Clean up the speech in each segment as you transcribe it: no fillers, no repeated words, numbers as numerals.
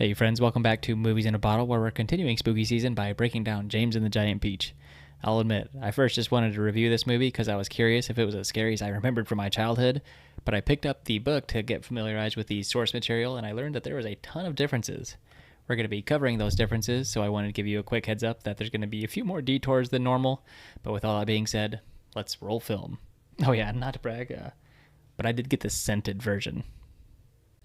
Hey friends, welcome back to Movies in a Bottle, where we're continuing spooky season by breaking down James and the Giant Peach. I'll admit, I first just wanted to review this movie because I was curious if it was as scary as I remembered from my childhood, but I picked up the book to get familiarized with the source material and I learned that there was a ton of differences. We're going to be covering those differences, so I wanted to give you a quick heads up that there's going to be a few more detours than normal, but with all that being said, let's roll film. Oh yeah, not to brag, but I did get the scented version.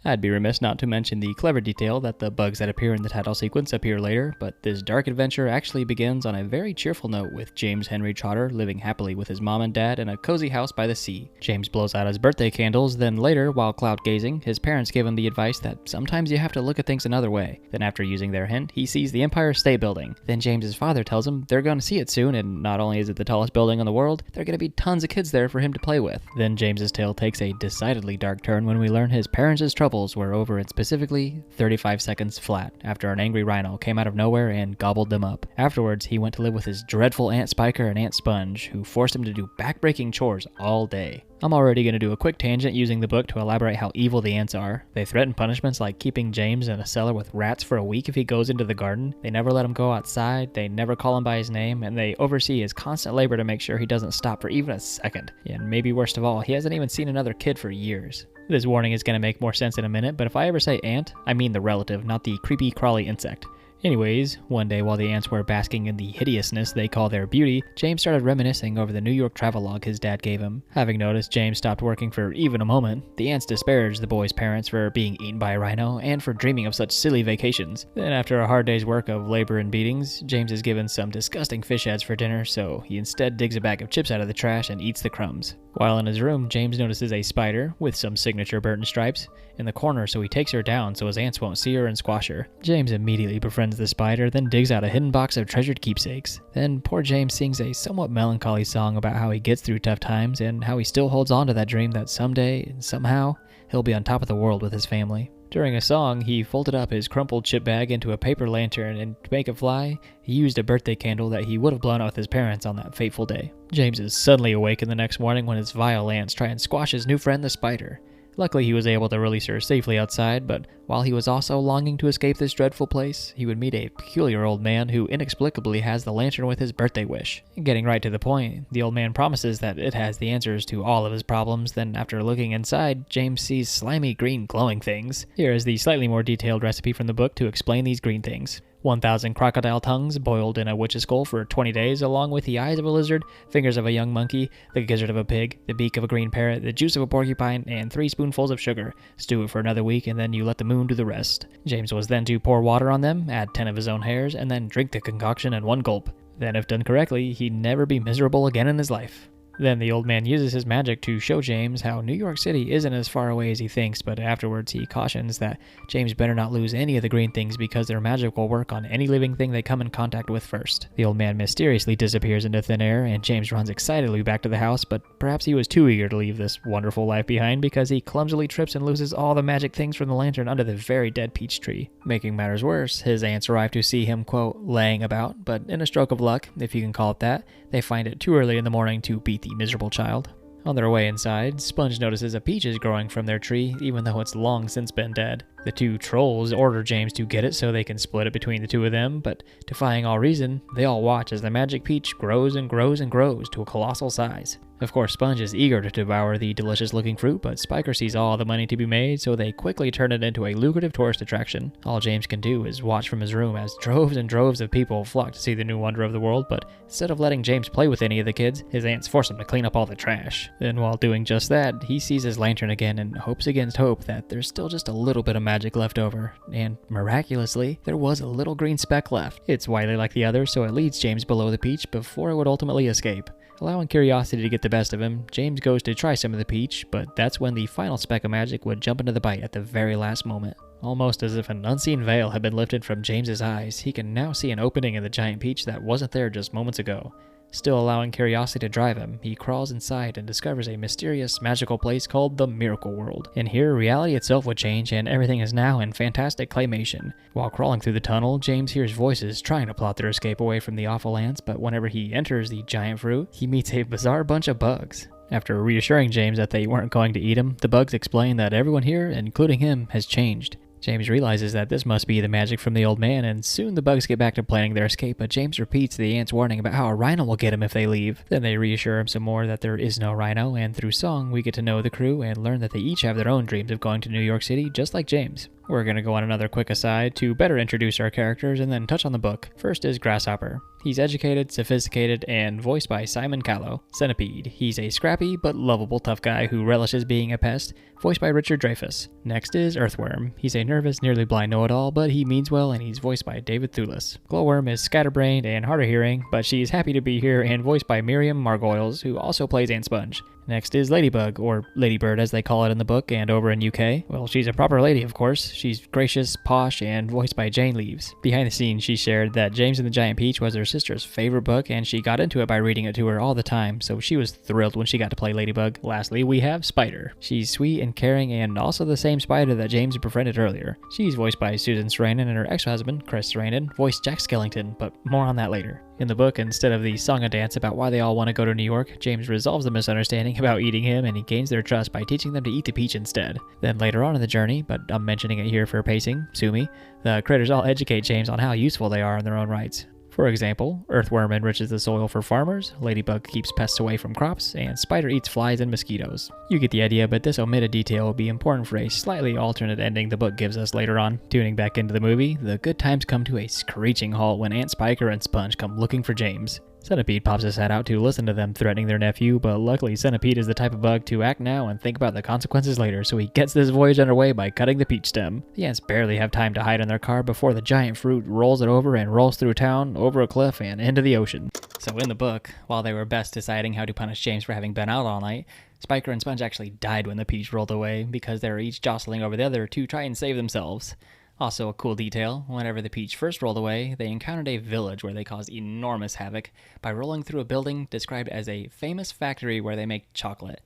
I'd be remiss not to mention the clever detail that the bugs that appear in the title sequence appear later, but this dark adventure actually begins on a very cheerful note with James Henry Trotter living happily with his mom and dad in a cozy house by the sea. James blows out his birthday candles, then later, while cloud gazing, his parents give him the advice that sometimes you have to look at things another way. Then after using their hint, he sees the Empire State Building. Then James's father tells him they're going to see it soon, and not only is it the tallest building in the world, there are going to be tons of kids there for him to play with. Then James's tale takes a decidedly dark turn when we learn his parents' troubles were over in specifically 35 seconds flat after an angry rhino came out of nowhere and gobbled them up. Afterwards, he went to live with his dreadful Aunt Spiker and Aunt Sponge, who forced him to do back-breaking chores all day. I'm already going to do a quick tangent using the book to elaborate how evil the ants are. They threaten punishments like keeping James in a cellar with rats for a week if he goes into the garden. They never let him go outside, they never call him by his name, and they oversee his constant labor to make sure he doesn't stop for even a second. And maybe worst of all, he hasn't even seen another kid for years. This warning is going to make more sense in a minute, but if I ever say ant, I mean the relative, not the creepy crawly insect. Anyways, one day while the ants were basking in the hideousness they call their beauty, James started reminiscing over the New York travelogue his dad gave him. Having noticed James stopped working for even a moment, the ants disparaged the boy's parents for being eaten by a rhino and for dreaming of such silly vacations. Then after a hard day's work of labor and beatings, James is given some disgusting fish heads for dinner, so he instead digs a bag of chips out of the trash and eats the crumbs. While in his room, James notices a spider, with some signature Burton stripes, in the corner, so he takes her down so his ants won't see her and squash her. James immediately befriends the spider, then digs out a hidden box of treasured keepsakes. Then poor James sings a somewhat melancholy song about how he gets through tough times and how he still holds on to that dream that someday, and somehow, he'll be on top of the world with his family. During a song, he folded up his crumpled chip bag into a paper lantern, and to make it fly, he used a birthday candle that he would have blown out with his parents on that fateful day. James is suddenly awakened the next morning when his vile ants try and squash his new friend the spider. Luckily, he was able to release her safely outside, but while he was also longing to escape this dreadful place, he would meet a peculiar old man who inexplicably has the lantern with his birthday wish. Getting right to the point, the old man promises that it has the answers to all of his problems. Then after looking inside, James sees slimy green glowing things. Here is the slightly more detailed recipe from the book to explain these green things. 1,000 crocodile tongues boiled in a witch's skull for 20 days, along with the eyes of a lizard, fingers of a young monkey, the gizzard of a pig, the beak of a green parrot, the juice of a porcupine, and 3 spoonfuls of sugar. Stew it for another week, and then you let the moon do the rest. James was then to pour water on them, add 10 of his own hairs, and then drink the concoction in one gulp. Then, if done correctly, he'd never be miserable again in his life. Then the old man uses his magic to show James how New York City isn't as far away as he thinks, but afterwards he cautions that James better not lose any of the green things because their magic will work on any living thing they come in contact with first. The old man mysteriously disappears into thin air, and James runs excitedly back to the house, but perhaps he was too eager to leave this wonderful life behind because he clumsily trips and loses all the magic things from the lantern under the very dead peach tree. Making matters worse, his aunts arrive to see him, quote, laying about, but in a stroke of luck, if you can call it that, they find it too early in the morning to beat the miserable child. On their way inside, Sponge notices a peach is growing from their tree, even though it's long since been dead. The 2 trolls order James to get it so they can split it between the 2 of them, but defying all reason, they all watch as the magic peach grows and grows and grows to a colossal size. Of course, Sponge is eager to devour the delicious-looking fruit, but Spiker sees all the money to be made, so they quickly turn it into a lucrative tourist attraction. All James can do is watch from his room as droves and droves of people flock to see the new wonder of the world, but instead of letting James play with any of the kids, his aunts force him to clean up all the trash. Then while doing just that, he sees his lantern again and hopes against hope that there's still just a little bit of magic left over. And miraculously, there was a little green speck left. It's widely like the others, so it leads James below the peach before it would ultimately escape. Allowing curiosity to get the best of him, James goes to try some of the peach, but that's when the final speck of magic would jump into the bite at the very last moment. Almost as if an unseen veil had been lifted from James's eyes, he can now see an opening in the giant peach that wasn't there just moments ago. Still allowing curiosity to drive him, he crawls inside and discovers a mysterious, magical place called the Miracle World. In here, reality itself would change and everything is now in fantastic claymation. While crawling through the tunnel, James hears voices trying to plot their escape away from the awful ants, but whenever he enters the giant fruit, he meets a bizarre bunch of bugs. After reassuring James that they weren't going to eat him, the bugs explain that everyone here, including him, has changed. James realizes that this must be the magic from the old man, and soon the bugs get back to planning their escape, but James repeats the ant's warning about how a rhino will get him if they leave. Then they reassure him some more that there is no rhino, and through song we get to know the crew and learn that they each have their own dreams of going to New York City, just like James. We're going to go on another quick aside to better introduce our characters and then touch on the book. First is Grasshopper. He's educated, sophisticated, and voiced by Simon Callow. Centipede. He's a scrappy but lovable tough guy who relishes being a pest, voiced by Richard Dreyfuss. Next is Earthworm. He's a nervous, nearly blind know-it-all, but he means well and he's voiced by David Thewlis. Glowworm is scatterbrained and hard of hearing, but she's happy to be here and voiced by Miriam Margolyes, who also plays Aunt Sponge. Next is Ladybug, or Ladybird as they call it in the book and over in UK. Well, she's a proper lady, of course. She's gracious, posh, and voiced by Jane Leaves. Behind the scenes, she shared that James and the Giant Peach was her sister's favorite book, and she got into it by reading it to her all the time, so she was thrilled when she got to play Ladybug. Lastly, we have Spider. She's sweet and caring, and also the same spider that James befriended earlier. She's voiced by Susan Sarandon, and her ex-husband, Chris Sarandon, voiced Jack Skellington, but more on that later. In the book, instead of the song and dance about why they all want to go to New York, James resolves the misunderstanding about eating him, and he gains their trust by teaching them to eat the peach instead. Then later on in the journey, but I'm mentioning it here for pacing, sue me, the critters all educate James on how useful they are in their own rights. For example, Earthworm enriches the soil for farmers, Ladybug keeps pests away from crops, and Spider eats flies and mosquitoes. You get the idea, but this omitted detail will be important for a slightly alternate ending the book gives us later on. Tuning back into the movie, the good times come to a screeching halt when Aunt Spiker and Sponge come looking for James. Centipede pops his head out to listen to them threatening their nephew, but luckily Centipede is the type of bug to act now and think about the consequences later, so he gets this voyage underway by cutting the peach stem. The ants barely have time to hide in their car before the giant fruit rolls it over and rolls through town, over a cliff, and into the ocean. So in the book, while they were best deciding how to punish James for having been out all night, Spiker and Sponge actually died when the peach rolled away because they were each jostling over the other to try and save themselves. Also a cool detail, whenever the peach first rolled away, they encountered a village where they caused enormous havoc by rolling through a building described as a famous factory where they make chocolate.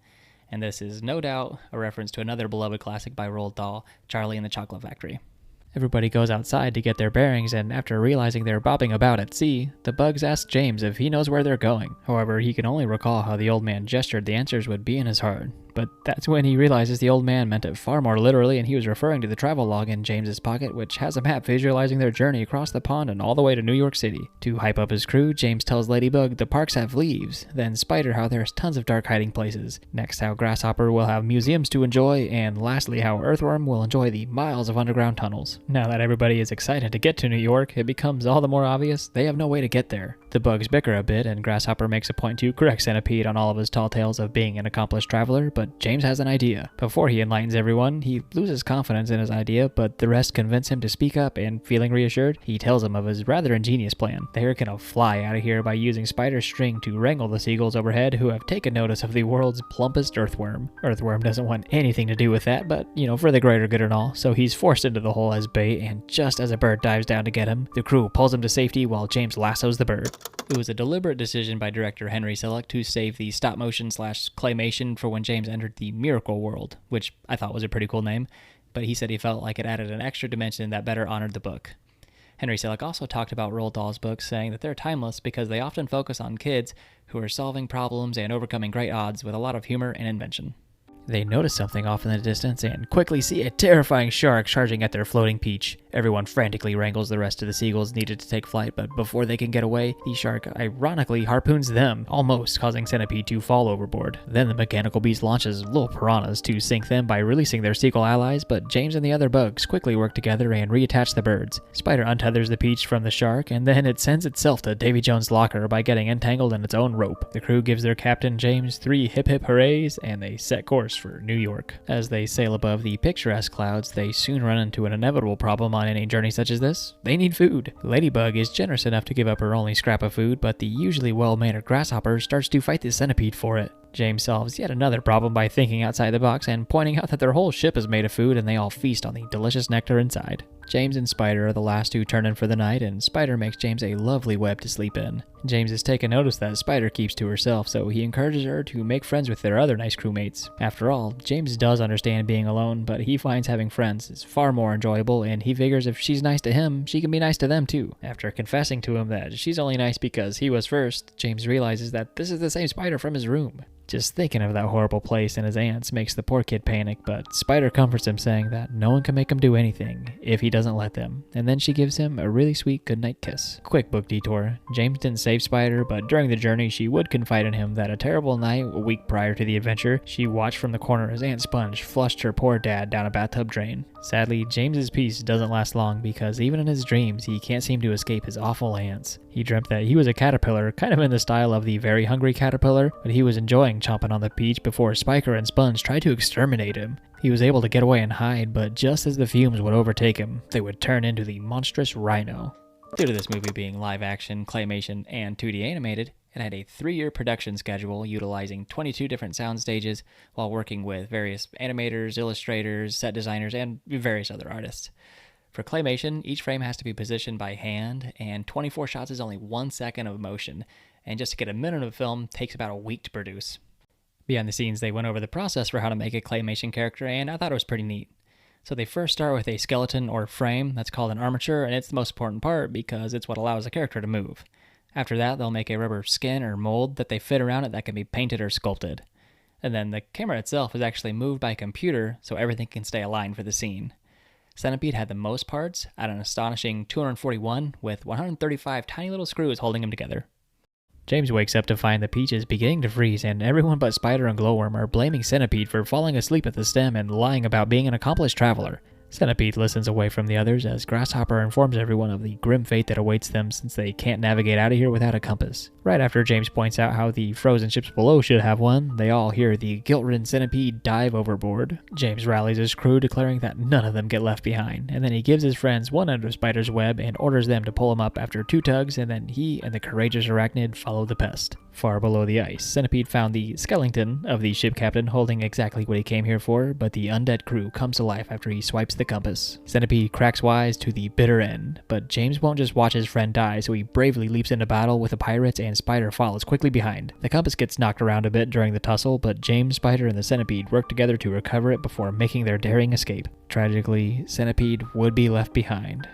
And this is no doubt a reference to another beloved classic by Roald Dahl, Charlie and the Chocolate Factory. Everybody goes outside to get their bearings, and after realizing they're bobbing about at sea, the bugs ask James if he knows where they're going. However, he can only recall how the old man gestured the answers would be in his heart. But that's when he realizes the old man meant it far more literally, and he was referring to the travel log in James's pocket, which has a map visualizing their journey across the pond and all the way to New York City. To hype up his crew, James tells Ladybug the parks have leaves, then Spider how there's tons of dark hiding places, next how Grasshopper will have museums to enjoy, and lastly how Earthworm will enjoy the miles of underground tunnels. Now that everybody is excited to get to New York, it becomes all the more obvious they have no way to get there. The bugs bicker a bit, and Grasshopper makes a point to correct Centipede on all of his tall tales of being an accomplished traveler, but James has an idea. Before he enlightens everyone, he loses confidence in his idea, but the rest convince him to speak up, and feeling reassured, he tells them of his rather ingenious plan. They're gonna fly out of here by using Spider's string to wrangle the seagulls overhead who have taken notice of the world's plumpest earthworm. Earthworm doesn't want anything to do with that, but, for the greater good and all, so he's forced into the hole as bait, and just as a bird dives down to get him, the crew pulls him to safety while James lassos the bird. It was a deliberate decision by director Henry Selick to save the stop-motion/claymation for when James entered the Miracle World, which I thought was a pretty cool name, but he said he felt like it added an extra dimension that better honored the book. Henry Selick also talked about Roald Dahl's books, saying that they're timeless because they often focus on kids who are solving problems and overcoming great odds with a lot of humor and invention. They notice something off in the distance and quickly see a terrifying shark charging at their floating peach. Everyone frantically wrangles the rest of the seagulls needed to take flight, but before they can get away, the shark ironically harpoons them, almost causing Centipede to fall overboard. Then the mechanical beast launches little piranhas to sink them by releasing their seagull allies, but James and the other bugs quickly work together and reattach the birds. Spider untethers the peach from the shark, and then it sends itself to Davy Jones' locker by getting entangled in its own rope. The crew gives their captain James 3 hip hip hoorays, and they set course for New York. As they sail above the picturesque clouds, they soon run into an inevitable problem on any journey such as this. They need food. Ladybug is generous enough to give up her only scrap of food, but the usually well-mannered Grasshopper starts to fight the Centipede for it. James solves yet another problem by thinking outside the box and pointing out that their whole ship is made of food and they all feast on the delicious nectar inside. James and Spider are the last to turn in for the night, and Spider makes James a lovely web to sleep in. James has taken notice that Spider keeps to herself, so he encourages her to make friends with their other nice crewmates. After all, James does understand being alone, but he finds having friends is far more enjoyable, and he figures if she's nice to him, she can be nice to them too. After confessing to him that she's only nice because he was first, James realizes that this is the same Spider from his room. Just thinking of that horrible place and his aunts makes the poor kid panic, but Spider comforts him saying that no one can make him do anything if he doesn't let them, and then she gives him a really sweet goodnight kiss. Quick book detour. James didn't save Spider, but during the journey she would confide in him that a terrible night a week prior to the adventure, she watched from the corner as Aunt Sponge flushed her poor dad down a bathtub drain. Sadly, James's peace doesn't last long because even in his dreams he can't seem to escape his awful aunts. He dreamt that he was a caterpillar, kind of in the style of the Very Hungry Caterpillar, but he was enjoying chomping on the peach before Spiker and Sponge tried to exterminate him. He was able to get away and hide, but just as the fumes would overtake him, they would turn into the monstrous rhino. Due to this movie being live action, claymation, and 2D animated, it had a 3-year production schedule utilizing 22 different sound stages while working with various animators, illustrators, set designers, and various other artists. For claymation, each frame has to be positioned by hand, and 24 shots is only 1 second of motion, and just to get a minute of film takes about a week to produce. Behind the scenes, they went over the process for how to make a claymation character, and I thought it was pretty neat. So they first start with a skeleton or frame that's called an armature, and it's the most important part because it's what allows the character to move. After that, they'll make a rubber skin or mold that they fit around it that can be painted or sculpted. And then the camera itself is actually moved by a computer so everything can stay aligned for the scene. Centipede had the most parts at an astonishing 241, with 135 tiny little screws holding them together. James wakes up to find the peach is beginning to freeze, and everyone but Spider and Glowworm are blaming Centipede for falling asleep at the stem and lying about being an accomplished traveler. Centipede listens away from the others as Grasshopper informs everyone of the grim fate that awaits them since they can't navigate out of here without a compass. Right after James points out how the frozen ships below should have one, they all hear the guilt-ridden Centipede dive overboard. James rallies his crew, declaring that none of them get left behind, and then he gives his friends one end of Spider's web and orders them to pull him up after 2 tugs, and then he and the courageous arachnid follow the pest. Far below the ice, Centipede found the skeleton of the ship captain holding exactly what he came here for, but the undead crew comes to life after he swipes the compass. Centipede cracks wise to the bitter end, but James won't just watch his friend die, so he bravely leaps into battle with the pirates and Spider follows quickly behind. The compass gets knocked around a bit during the tussle, but James, Spider, and the Centipede work together to recover it before making their daring escape. Tragically, Centipede would be left behind.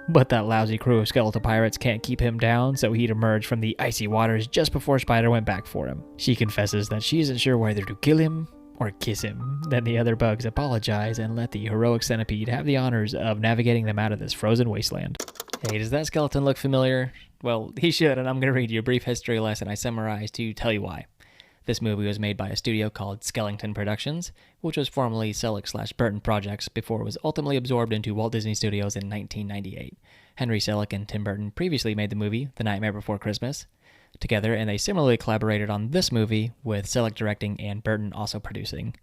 But that lousy crew of skeletal pirates can't keep him down, so he'd emerge from the icy waters just before Spider went back for him. She confesses that she isn't sure whether to kill him or kiss him. Then the other bugs apologize and let the heroic Centipede have the honors of navigating them out of this frozen wasteland. Hey, does that skeleton look familiar? Well, he should, and I'm going to read you a brief history lesson I summarized to tell you why. This movie was made by a studio called Skellington Productions, which was formerly Selick/Burton Projects before it was ultimately absorbed into Walt Disney Studios in 1998. Henry Selick and Tim Burton previously made the movie The Nightmare Before Christmas together, and they similarly collaborated on this movie with Selick directing and Burton also producing,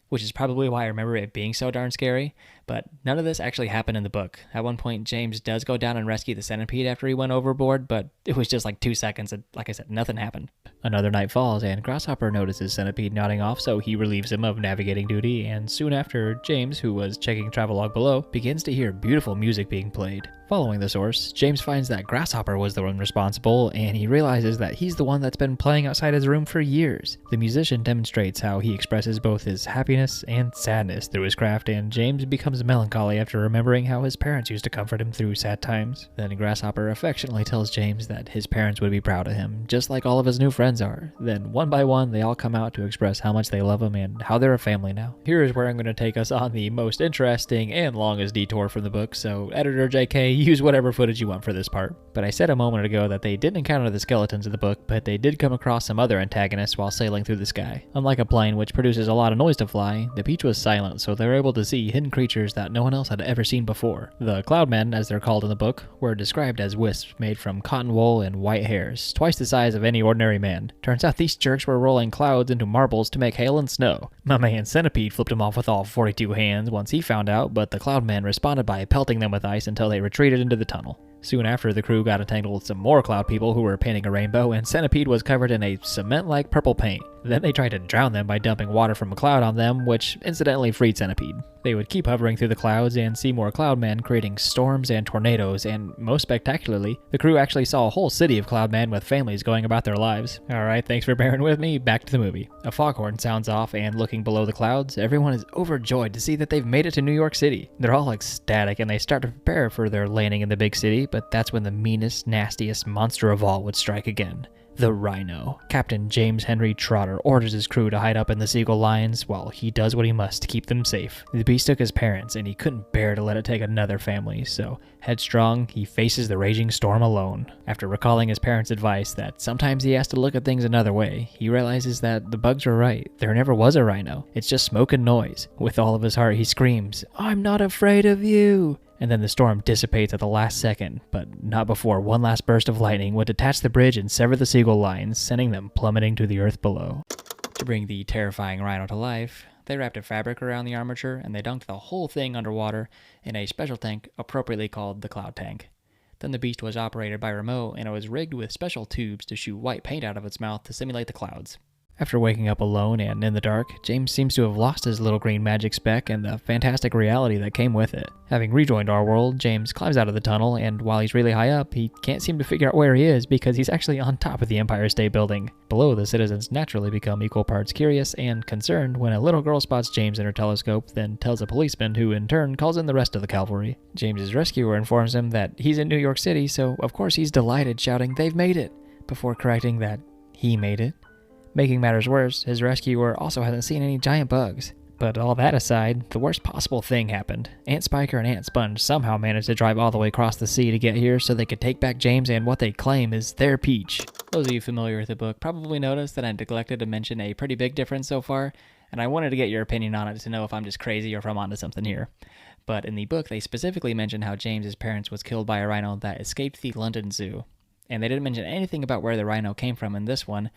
which is probably why I remember it being so darn scary, but none of this actually happened in the book. At one point, James does go down and rescue the Centipede after he went overboard, but it was just like 2 seconds, and like I said, nothing happened. Another night falls, and Grasshopper notices Centipede nodding off, so he relieves him of navigating duty, and soon after, James, who was checking travelogue below, begins to hear beautiful music being played. Following the source, James finds that Grasshopper was the one responsible, and he realizes that he's the one that's been playing outside his room for years. The musician demonstrates how he expresses both his happiness and sadness through his craft, and James becomes melancholy after remembering how his parents used to comfort him through sad times. Then Grasshopper affectionately tells James that his parents would be proud of him, just like all of his new friends are. Then, one by one, they all come out to express how much they love him and how they're a family now. Here is where I'm going to take us on the most interesting and longest detour from the book, so Editor JK, use whatever footage you want for this part. But I said a moment ago that they didn't encounter the skeletons in the book, but they did come across some other antagonists while sailing through the sky. Unlike a plane, which produces a lot of noise to fly, the Peach was silent, so they were able to see hidden creatures that no one else had ever seen before. The Cloudmen, as they're called in the book, were described as wisps made from cotton wool and white hairs, twice the size of any ordinary man. Turns out these jerks were rolling clouds into marbles to make hail and snow. My man Centipede flipped him off with all 42 hands once he found out, but the Cloudmen responded by pelting them with ice until they retreated into the tunnel. Soon after, the crew got entangled with some more cloud people who were painting a rainbow, and Centipede was covered in a cement-like purple paint. Then they tried to drown them by dumping water from a cloud on them, which incidentally freed Centipede. They would keep hovering through the clouds and see more Cloudmen creating storms and tornadoes, and most spectacularly, the crew actually saw a whole city of Cloudmen with families going about their lives. Alright, thanks for bearing with me, back to the movie. A foghorn sounds off, and looking below the clouds, everyone is overjoyed to see that they've made it to New York City. They're all ecstatic, and they start to prepare for their landing in the big city, but that's when the meanest, nastiest monster of all would strike again. The Rhino. Captain James Henry Trotter orders his crew to hide up in the seagull lines while he does what he must to keep them safe. The beast took his parents, and he couldn't bear to let it take another family, so headstrong, he faces the raging storm alone. After recalling his parents' advice that sometimes he has to look at things another way, he realizes that the bugs were right. There never was a rhino. It's just smoke and noise. With all of his heart, he screams, "I'm not afraid of you!" And then the storm dissipates at the last second, but not before one last burst of lightning would detach the bridge and sever the seagull lines, sending them plummeting to the earth below. To bring the terrifying rhino to life, they wrapped a fabric around the armature and they dunked the whole thing underwater in a special tank appropriately called the Cloud Tank. Then the beast was operated by remote and it was rigged with special tubes to shoot white paint out of its mouth to simulate the clouds. After waking up alone and in the dark, James seems to have lost his little green magic speck and the fantastic reality that came with it. Having rejoined our world, James climbs out of the tunnel, and while he's really high up, he can't seem to figure out where he is because he's actually on top of the Empire State Building. Below, the citizens naturally become equal parts curious and concerned when a little girl spots James in her telescope, then tells a policeman who in turn calls in the rest of the cavalry. James's rescuer informs him that he's in New York City, so of course he's delighted, shouting, "They've made it!" before correcting that he made it. Making matters worse, his rescuer also hasn't seen any giant bugs. But all that aside, the worst possible thing happened. Aunt Spiker and Aunt Sponge somehow managed to drive all the way across the sea to get here so they could take back James and what they claim is their peach. Those of you familiar with the book probably noticed that I neglected to mention a pretty big difference so far, and I wanted to get your opinion on it to know if I'm just crazy or if I'm onto something here. But in the book, they specifically mention how James's parents was killed by a rhino that escaped the London Zoo. And they didn't mention anything about where the rhino came from in this one,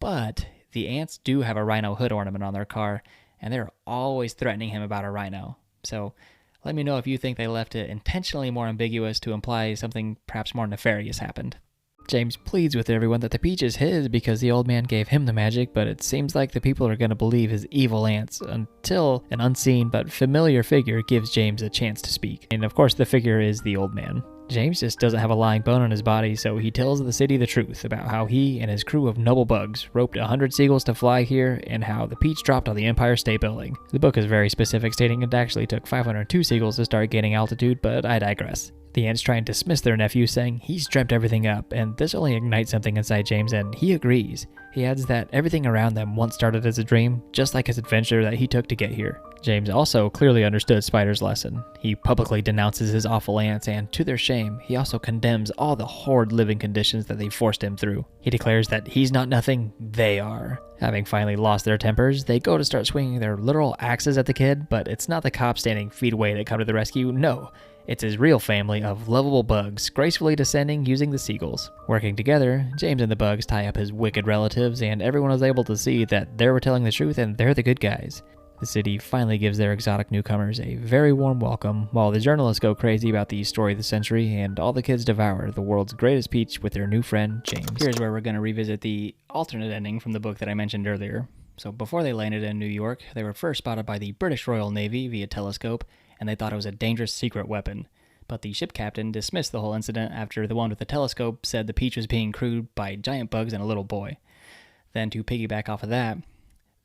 but the ants do have a rhino hood ornament on their car, and they're always threatening him about a rhino. So let me know if you think they left it intentionally more ambiguous to imply something perhaps more nefarious happened. James pleads with everyone that the peach is his because the old man gave him the magic, but it seems like the people are going to believe his evil aunts until an unseen but familiar figure gives James a chance to speak. And of course the figure is the old man. James just doesn't have a lying bone in his body, so he tells the city the truth about how he and his crew of noble bugs roped 100 seagulls to fly here and how the peach dropped on the Empire State Building. The book is very specific, stating it actually took 502 seagulls to start gaining altitude, but I digress. The ants try and dismiss their nephew, saying he's dreamt everything up, and this only ignites something inside James, and he agrees. He adds that everything around them once started as a dream, just like his adventure that he took to get here. James also clearly understood Spider's lesson. He publicly denounces his awful aunts, and to their shame, he also condemns all the horrid living conditions that they forced him through. He declares that he's not nothing, they are. Having finally lost their tempers, they go to start swinging their literal axes at the kid, but it's not the cops standing feet away that come to the rescue, no. It's his real family of lovable bugs, gracefully descending using the seagulls. Working together, James and the bugs tie up his wicked relatives, and everyone is able to see that they were telling the truth and they're the good guys. The city finally gives their exotic newcomers a very warm welcome, while the journalists go crazy about the story of the century, and all the kids devour the world's greatest peach with their new friend, James. Here's where we're going to revisit the alternate ending from the book that I mentioned earlier. So before they landed in New York, they were first spotted by the British Royal Navy via telescope, and they thought it was a dangerous secret weapon. But the ship captain dismissed the whole incident after the one with the telescope said the peach was being crewed by giant bugs and a little boy. Then to piggyback off of that,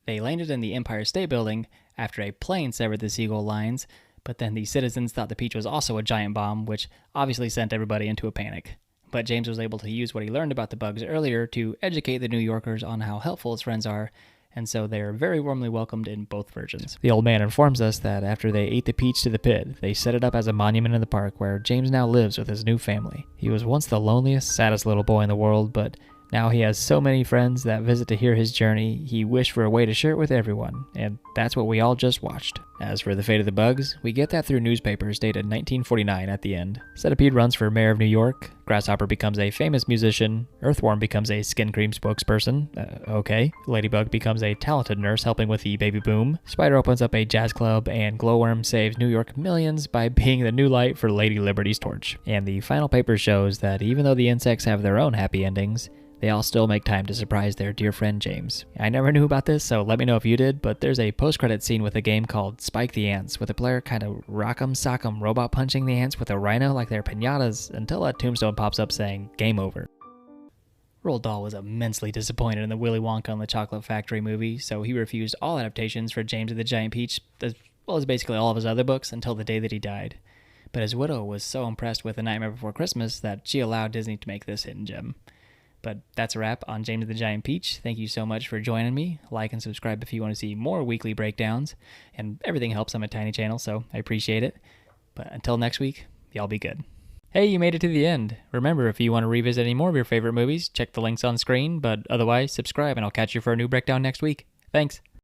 they landed in the Empire State Building after a plane severed the seagull lines, but then the citizens thought the peach was also a giant bomb, which obviously sent everybody into a panic. But James was able to use what he learned about the bugs earlier to educate the New Yorkers on how helpful his friends are, and so they are very warmly welcomed in both versions. The old man informs us that after they ate the peach to the pit, they set it up as a monument in the park where James now lives with his new family. He was once the loneliest, saddest little boy in the world, but now he has so many friends that visit to hear his journey, he wished for a way to share it with everyone, and that's what we all just watched. As for the fate of the bugs, we get that through newspapers dated 1949 at the end. Centipede runs for mayor of New York, Grasshopper becomes a famous musician, Earthworm becomes a skin cream spokesperson, okay, Ladybug becomes a talented nurse helping with the baby boom, Spider opens up a jazz club, and Glowworm saves New York millions by being the new light for Lady Liberty's torch. And the final paper shows that even though the insects have their own happy endings, they all still make time to surprise their dear friend James. I never knew about this, so let me know if you did, but there's a post-credit scene with a game called Spike the Ants, with a player kind of rock'em sock'em robot punching the ants with a rhino like they're piñatas until a tombstone pops up saying, "Game over." Roald Dahl was immensely disappointed in the Willy Wonka and the Chocolate Factory movie, so he refused all adaptations for James and the Giant Peach, as well as basically all of his other books, until the day that he died. But his widow was so impressed with A Nightmare Before Christmas that she allowed Disney to make this hidden gem. But that's a wrap on James and the Giant Peach. Thank you so much for joining me. Like and subscribe if you want to see more weekly breakdowns. And everything helps. I'm a tiny channel, so I appreciate it. But until next week, y'all be good. Hey, you made it to the end. Remember, if you want to revisit any more of your favorite movies, check the links on screen. But otherwise, subscribe, and I'll catch you for a new breakdown next week. Thanks.